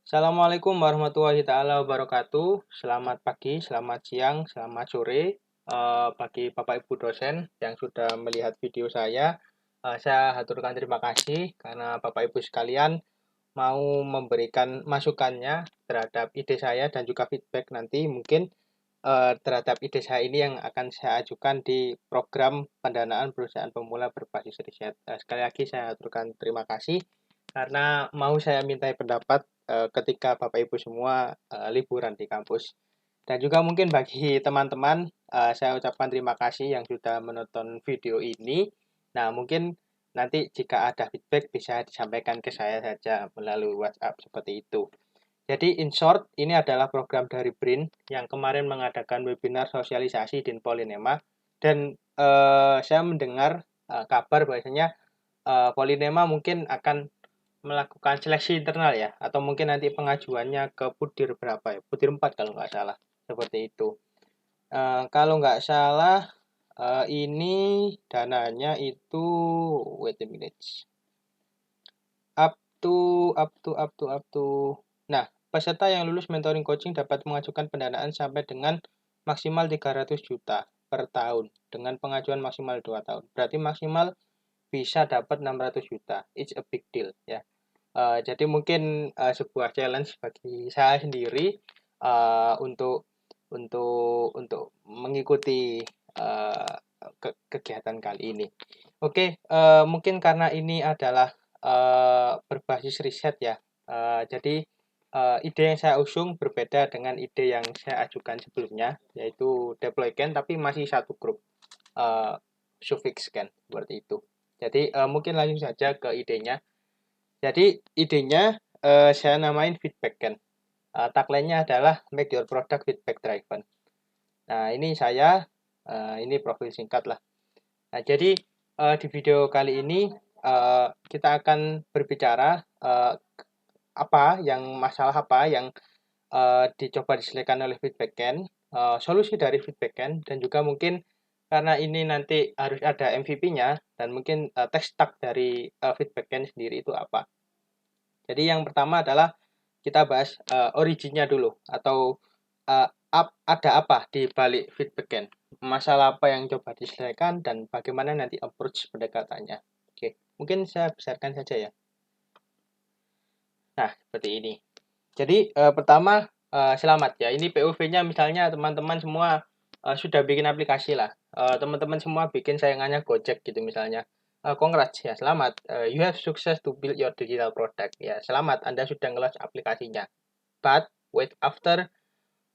Assalamualaikum warahmatullahi taala wabarakatuh. Selamat pagi, selamat siang, selamat sore, bagi Bapak Ibu dosen yang sudah melihat video saya. Saya haturkan terima kasih karena Bapak Ibu sekalian mau memberikan masukannya terhadap ide saya dan juga feedback nanti mungkin terhadap ide saya ini yang akan saya ajukan di program pendanaan perusahaan pemula berbasis riset. Sekali lagi saya aturkan terima kasih karena mau saya mintai pendapat ketika Bapak Ibu semua liburan di kampus. Dan juga mungkin bagi teman-teman, saya ucapkan terima kasih yang sudah menonton video ini. Nah, mungkin nanti jika ada feedback bisa disampaikan ke saya saja melalui WhatsApp seperti itu. Jadi in short, ini adalah program dari BRIN yang kemarin mengadakan webinar sosialisasi di Polinema dan saya mendengar kabar bahwasanya Polinema mungkin akan melakukan seleksi internal ya, atau mungkin nanti pengajuannya ke Pudir berapa ya, Pudir 4 kalau nggak salah, seperti itu. Kalau nggak salah ini dananya itu, wait a minute, up to. Nah, peserta yang lulus mentoring coaching dapat mengajukan pendanaan sampai dengan maksimal 300 juta per tahun dengan pengajuan maksimal 2 tahun. Berarti maksimal bisa dapat 600 juta. It's a big deal ya. Jadi mungkin sebuah challenge bagi saya sendiri untuk mengikuti kegiatan kali ini. Oke, mungkin karena ini adalah berbasis riset ya. Jadi ide yang saya usung berbeda dengan ide yang saya ajukan sebelumnya, yaitu deploy can tapi masih satu grup uh, suffix can seperti itu. Jadi mungkin langsung saja ke idenya. Jadi idenya saya namain feedback can. Tagline-nya adalah make your product feedback driven. Nah ini saya, ini profil singkat lah. Nah jadi di video kali ini kita akan berbicara masalah apa yang dicoba diselesaikan oleh feedback can, solusi dari feedback can, dan juga mungkin karena ini nanti harus ada MVP-nya dan mungkin tech stack dari feedback can sendiri itu apa. Jadi yang pertama adalah kita bahas originnya dulu atau ada apa di balik feedback can, masalah apa yang coba diselesaikan dan bagaimana nanti approach pendekatannya. Oke, mungkin saya besarkan saja ya. Nah, seperti ini. Jadi pertama selamat ya. Ini POV-nya misalnya teman-teman semua sudah bikin aplikasi lah. Teman-teman semua bikin sayangannya Gojek gitu misalnya. Congrats ya, selamat. You have success to build your digital product. Ya, selamat Anda sudah nge-launch aplikasinya. But wait after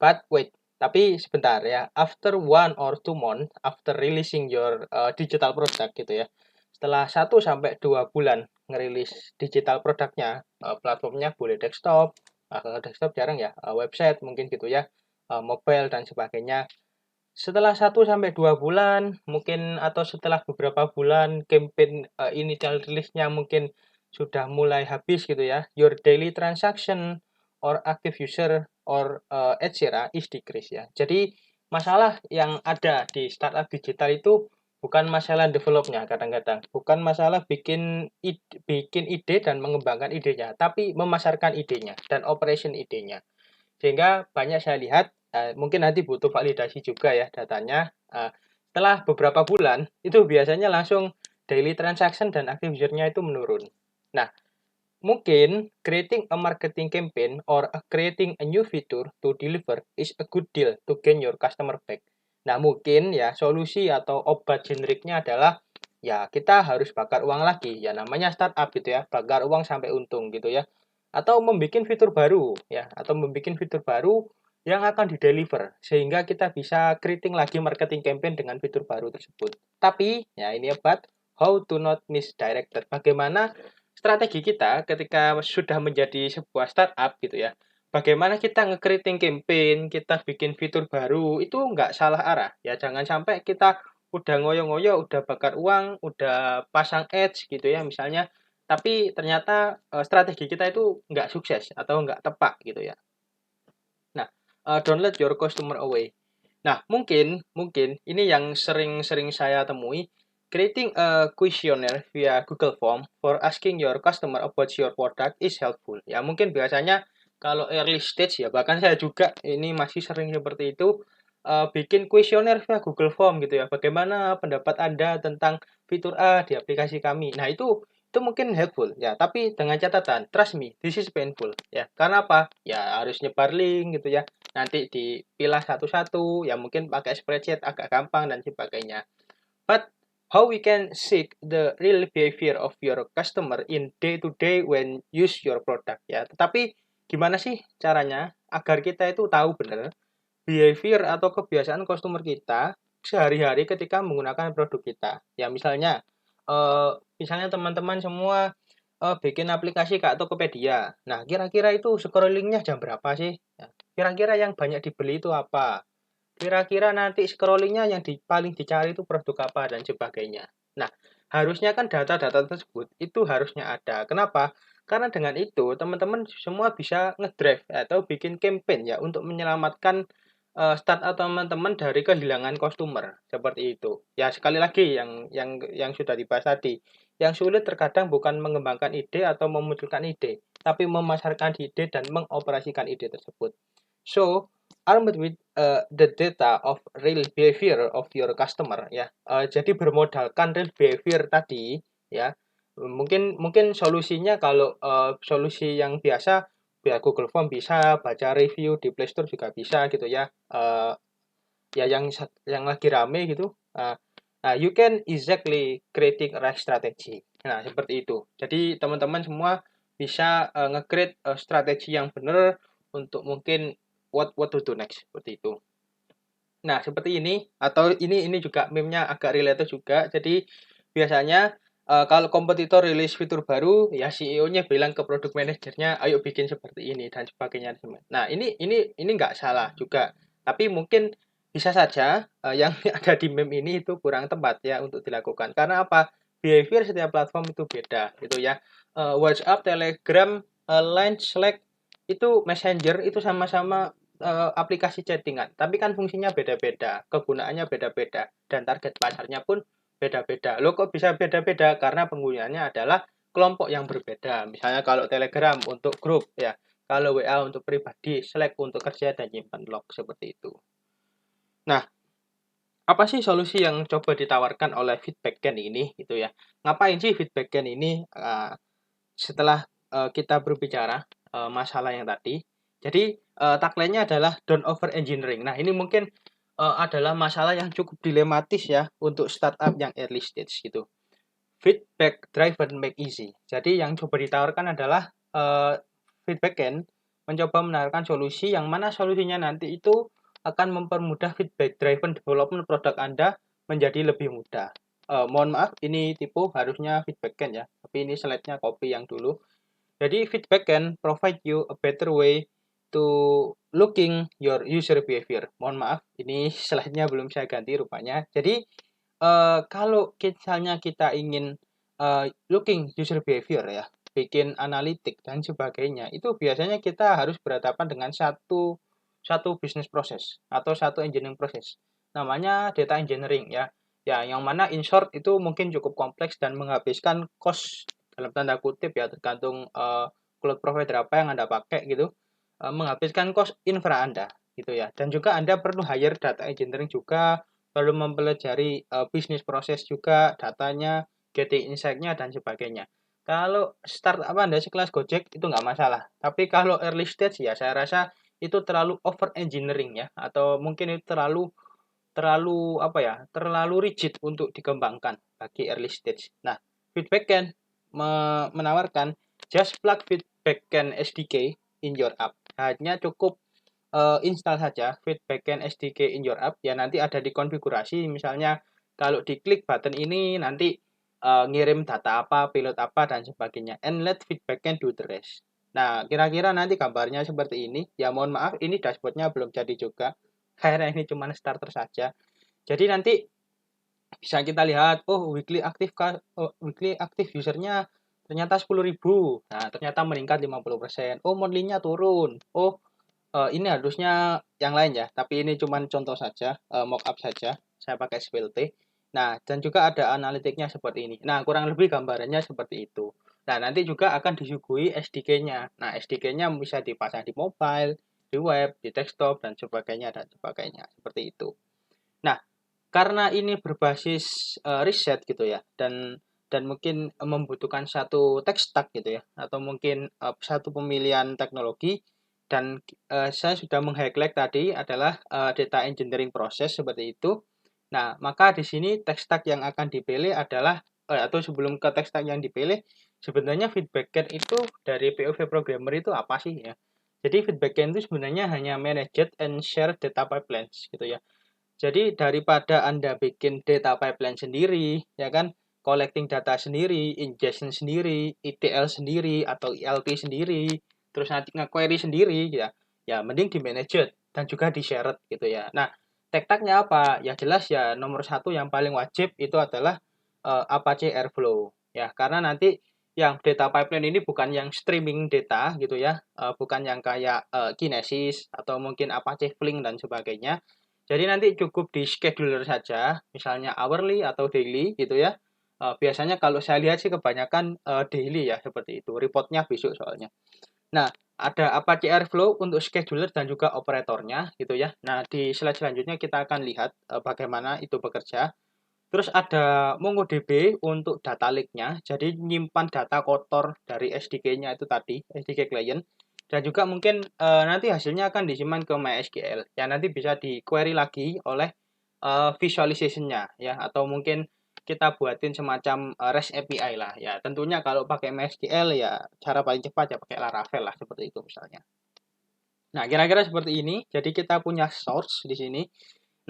but wait. Tapi sebentar ya, after 1 or 2 months after releasing your digital product gitu ya. Setelah 1 sampai 2 bulan ngerilis digital produknya, platformnya boleh desktop, kalau desktop jarang ya, website mungkin gitu ya, mobile dan sebagainya. Setelah 1 sampai 2 bulan mungkin atau setelah beberapa bulan campaign initial release-nya mungkin sudah mulai habis gitu ya, your daily transaction or active user or etc. is decrease ya. Jadi masalah yang ada di startup digital itu bukan masalah developnya kadang-kadang, bukan masalah bikin ide dan mengembangkan idenya, tapi memasarkan idenya dan operation idenya. Sehingga banyak saya lihat, mungkin nanti butuh validasi juga ya datanya, setelah beberapa bulan, itu biasanya langsung daily transaction dan active user-nya itu menurun. Nah, mungkin creating a marketing campaign or creating a new feature to deliver is a good deal to gain your customer back. Nah, mungkin ya solusi atau obat generiknya adalah ya kita harus bakar uang lagi. Ya namanya startup gitu ya, bakar uang sampai untung gitu ya. Atau membuat fitur baru ya, atau membuat fitur baru yang akan di-deliver sehingga kita bisa creating lagi marketing campaign dengan fitur baru tersebut. Tapi ya ini obat how to not misdirected. Bagaimana strategi kita ketika sudah menjadi sebuah startup gitu ya, bagaimana kita nge-creating campaign, kita bikin fitur baru, itu nggak salah arah. Ya jangan sampai kita udah ngoyo-ngoyo, udah bakar uang, udah pasang ads gitu ya misalnya, tapi ternyata strategi kita itu nggak sukses atau nggak tepat gitu ya. Nah, don't let your customer away. Nah, mungkin ini yang sering-sering saya temui, creating a questionnaire via Google Form for asking your customer about your product is helpful. Ya, mungkin biasanya Kalau early stage ya, bahkan saya juga ini masih sering seperti itu, bikin kuesioner via Google Form gitu ya. Bagaimana pendapat Anda tentang fitur A di aplikasi kami? Nah, itu mungkin helpful ya, tapi dengan catatan, trust me, this is painful ya. Karena apa? Ya harus nyebar link gitu ya. Nanti dipilah satu-satu, ya mungkin pakai spreadsheet agak gampang dan sebagainya. But how we can seek the real behavior of your customer in day to day when use your product ya. Tetapi gimana sih caranya agar kita itu tahu benar behavior atau kebiasaan customer kita sehari-hari ketika menggunakan produk kita. Ya misalnya teman-teman semua bikin aplikasi Kak Tokopedia. Nah, kira-kira itu scrollingnya jam berapa sih? Ya, kira-kira yang banyak dibeli itu apa? Kira-kira nanti scrollingnya yang paling dicari itu produk apa dan sebagainya. Nah, harusnya kan data-data tersebut itu harusnya ada. Kenapa? Karena dengan itu teman-teman semua bisa ngedrive atau bikin campaign ya untuk menyelamatkan startup teman-teman dari kehilangan customer seperti itu. Ya sekali lagi yang sudah dibahas tadi, yang sulit terkadang bukan mengembangkan ide atau memunculkan ide, tapi memasarkan ide dan mengoperasikan ide tersebut. So, armed with the data of real behavior of your customer ya. Jadi bermodalkan real behavior tadi ya. Mungkin mungkin solusinya kalau solusi yang biasa ya Google Form bisa, baca review di Play Store juga bisa gitu ya. Ya yang lagi rame gitu. Nah, you can exactly creating a right strategy. Nah, seperti itu. Jadi teman-teman semua bisa nge-create strategi yang benar untuk mungkin what to do next seperti itu. Nah, seperti ini atau ini juga meme-nya agak related juga. Jadi biasanya kalau kompetitor rilis fitur baru, ya CEO-nya bilang ke produk manajernya, "Ayo bikin seperti ini dan sebagainya." Nah, ini nggak salah juga. Tapi mungkin bisa saja yang ada di meme ini itu kurang tepat ya untuk dilakukan. Karena apa? Behavior setiap platform itu beda gitu ya. WhatsApp, Telegram, Line, Slack itu Messenger itu sama-sama aplikasi chattingan, tapi kan fungsinya beda-beda, kegunaannya beda-beda, dan target pasarnya pun beda-beda. Loh kok bisa beda-beda? Karena penggunanya adalah kelompok yang berbeda. Misalnya kalau Telegram untuk grup ya, kalau WA untuk pribadi, Slack untuk kerja dan nyimpan log seperti itu. Nah, apa sih solusi yang coba ditawarkan oleh Feedbackend ini gitu ya? Ngapain sih Feedbackend ini setelah kita berbicara masalah yang tadi? Jadi tagline-nya adalah don't over engineering. Nah, ini mungkin adalah masalah yang cukup dilematis ya untuk startup yang early stage gitu. Feedback driven make easy. Jadi yang coba ditawarkan adalah Feedbackend mencoba menawarkan solusi yang mana solusinya nanti itu akan mempermudah feedback driven development produk Anda menjadi lebih mudah. Mohon maaf, ini tipe harusnya Feedbackend ya, tapi ini slide-nya copy yang dulu. Jadi feedback can provide you a better way to looking your user behavior. Mohon maaf, ini slide-nya belum saya ganti rupanya. Jadi kalau misalnya kita ingin looking user behavior ya, bikin analitik dan sebagainya, itu biasanya kita harus berhadapan dengan satu bisnis proses atau satu engineering proses. Namanya data engineering ya. Ya, yang mana in short itu mungkin cukup kompleks dan menghabiskan cost dalam tanda kutip ya tergantung cloud provider apa yang Anda pakai gitu. Menghabiskan cost infra Anda gitu ya. Dan juga Anda perlu hire data engineering juga, perlu mempelajari bisnis proses juga, datanya, getting insight-nya dan sebagainya. Kalau startup Anda sekelas Gojek itu nggak masalah. Tapi kalau early stage ya saya rasa itu terlalu over engineering ya atau mungkin itu terlalu terlalu apa ya, terlalu rigid untuk dikembangkan bagi early stage. Nah, Feedbackend menawarkan just plug Feedbackend SDK in your app. Hanya cukup install saja Feedbackend SDK in your app. Ya nanti ada di konfigurasi. Misalnya kalau diklik button ini nanti ngirim data apa, pilot apa dan sebagainya. And let Feedbackend do the rest. Nah, kira-kira nanti gambarnya seperti ini. Ya mohon maaf, ini dashboardnya belum jadi juga. Karena ini cuma starter saja. Jadi nanti bisa kita lihat, oh weekly active usernya ternyata 10.000. Nah, ternyata meningkat 50%. Oh, monthly-nya turun. Oh, ini harusnya yang lain ya, tapi ini cuma contoh saja, mockup saja. Saya pakai SPLT. Nah, dan juga ada analitiknya seperti ini. Nah, kurang lebih gambarannya seperti itu. Nah, nanti juga akan disuguhi SDK-nya. Nah, SDK-nya bisa dipasang di mobile, di web, di desktop, dan sebagainya, dan sebagainya. Seperti itu. Nah, karena ini berbasis riset gitu ya, dan mungkin membutuhkan satu tech stack gitu ya, atau mungkin satu pemilihan teknologi, dan saya sudah meng-highlight tadi adalah data engineering proses seperti itu. Nah, maka di sini tech stack yang akan dipilih adalah atau sebelum ke tech stack yang dipilih, sebenarnya feedback backend itu dari POV programmer itu apa sih ya? Jadi feedback backend itu sebenarnya hanya manage and share data pipelines gitu ya. Jadi daripada Anda bikin data pipeline sendiri, ya kan, collecting data sendiri, ingestion sendiri, ETL sendiri, atau ELT sendiri, terus nanti nge-query sendiri, ya, ya mending di manage dan juga di shared gitu ya. Nah, tektaknya apa? Ya jelas ya nomor satu yang paling wajib itu adalah Apache Airflow, ya, karena nanti yang data pipeline ini bukan yang streaming data gitu ya, bukan yang kayak Kinesis atau mungkin Apache Flink dan sebagainya. Jadi nanti cukup di scheduler saja, misalnya hourly atau daily gitu ya. Biasanya kalau saya lihat sih kebanyakan daily ya seperti itu. Reportnya besok soalnya. Nah, ada Apache Airflow untuk scheduler dan juga operatornya gitu ya. Nah, di slide selanjutnya kita akan lihat bagaimana itu bekerja. Terus ada MongoDB untuk data lake-nya, jadi nyimpan data kotor dari SDK-nya itu tadi, SDK client. Dan juga mungkin nanti hasilnya akan disimpan ke MySQL. Ya nanti bisa di-query lagi oleh visualization-nya ya, atau mungkin kita buatin semacam REST API lah ya. Tentunya kalau pakai MySQL ya cara paling cepat ya pakai Laravel lah seperti itu misalnya. Nah, kira-kira seperti ini. Jadi kita punya source di sini.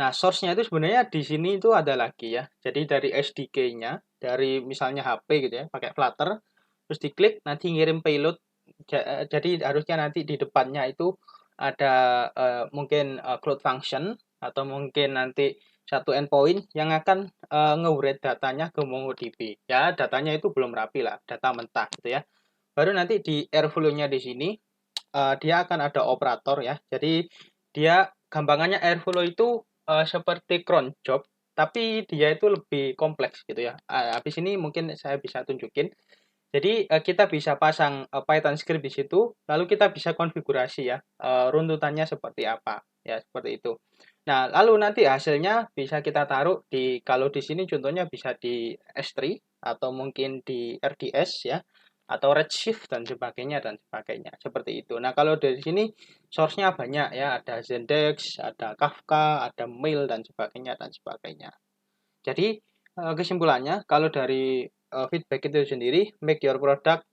Nah, source-nya itu sebenarnya di sini itu ada lagi ya. Jadi dari SDK-nya, dari misalnya HP gitu ya, pakai Flutter, terus diklik, nanti ngirim payload. Jadi harusnya nanti di depannya itu ada mungkin cloud function, atau mungkin nanti satu endpoint yang akan nge-read datanya ke MongoDB. Ya, datanya itu belum rapi lah, data mentah gitu ya. Baru nanti di Airflow-nya di sini, dia akan ada operator ya. Jadi dia gampangannya Airflow itu seperti cron job, tapi dia itu lebih kompleks gitu ya. Habis ini mungkin saya bisa tunjukin. Jadi kita bisa pasang Python script di situ, lalu kita bisa konfigurasi ya runtutannya seperti apa ya seperti itu. Nah, lalu nanti hasilnya bisa kita taruh di, kalau di sini contohnya bisa di S3 atau mungkin di RDS ya, atau Redshift dan sebagainya seperti itu. Nah, kalau dari sini source-nya banyak ya, ada Zendesk, ada Kafka, ada Mail dan sebagainya. Jadi kesimpulannya kalau dari feedback itu sendiri, make your product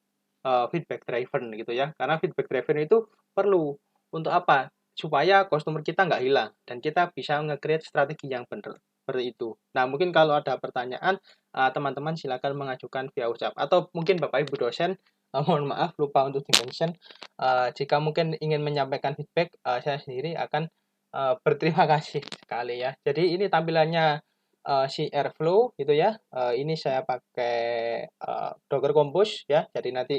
feedback driven gitu ya. Karena feedback driven itu perlu untuk apa? Supaya customer kita nggak hilang dan kita bisa nge-create strategi yang benar. Seperti itu. Nah, mungkin kalau ada pertanyaan, teman-teman silakan mengajukan via WhatsApp. Atau mungkin Bapak Ibu dosen, mohon maaf lupa untuk di-mention. Jika mungkin ingin menyampaikan feedback, saya sendiri akan berterima kasih sekali ya. Jadi ini tampilannya si Airflow gitu ya. Ini saya pakai Docker Compose ya. Jadi nanti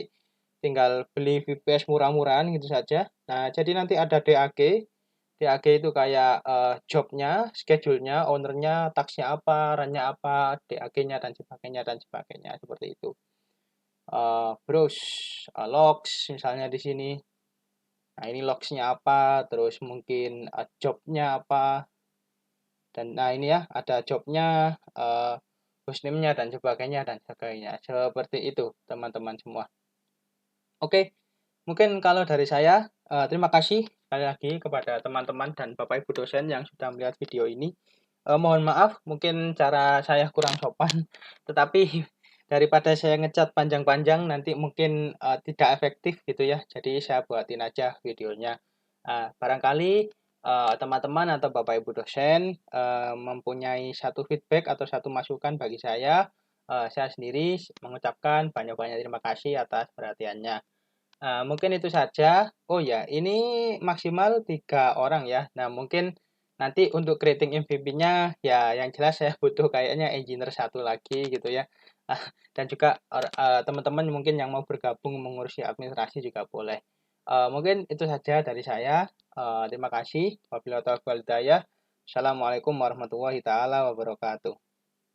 tinggal beli VPS murah-murahan gitu saja. Nah, jadi nanti ada DAG. DAG itu kayak job-nya, schedule-nya, owner-nya, task-nya apa, run-nya apa, DAG-nya dan sebagainya seperti itu. Browse logs misalnya di sini. Nah, ini logs-nya apa, terus mungkin job-nya apa, dan nah ini ya ada jobnya, hostname-nya dan sebagainya seperti itu teman-teman semua. Oke, mungkin kalau dari saya terima kasih sekali lagi kepada teman-teman dan Bapak Ibu dosen yang sudah melihat video ini. Mohon maaf mungkin cara saya kurang sopan, tetapi daripada saya ngecat panjang-panjang nanti mungkin tidak efektif gitu ya. Jadi saya buatin aja videonya. Barangkali teman-teman atau Bapak Ibu dosen mempunyai satu feedback atau satu masukan bagi saya sendiri mengucapkan banyak-banyak terima kasih atas perhatiannya. Mungkin itu saja. Oh ya, ini maksimal 3 orang ya. Nah, mungkin nanti untuk creating MVP-nya ya yang jelas saya butuh kayaknya engineer satu lagi gitu ya. Dan juga teman-teman mungkin yang mau bergabung mengurusi administrasi juga boleh. Mungkin itu saja dari saya. Terima kasih. Wabillahi taufiq wal hidayah. Assalamualaikum warahmatullahi taala wabarakatuh.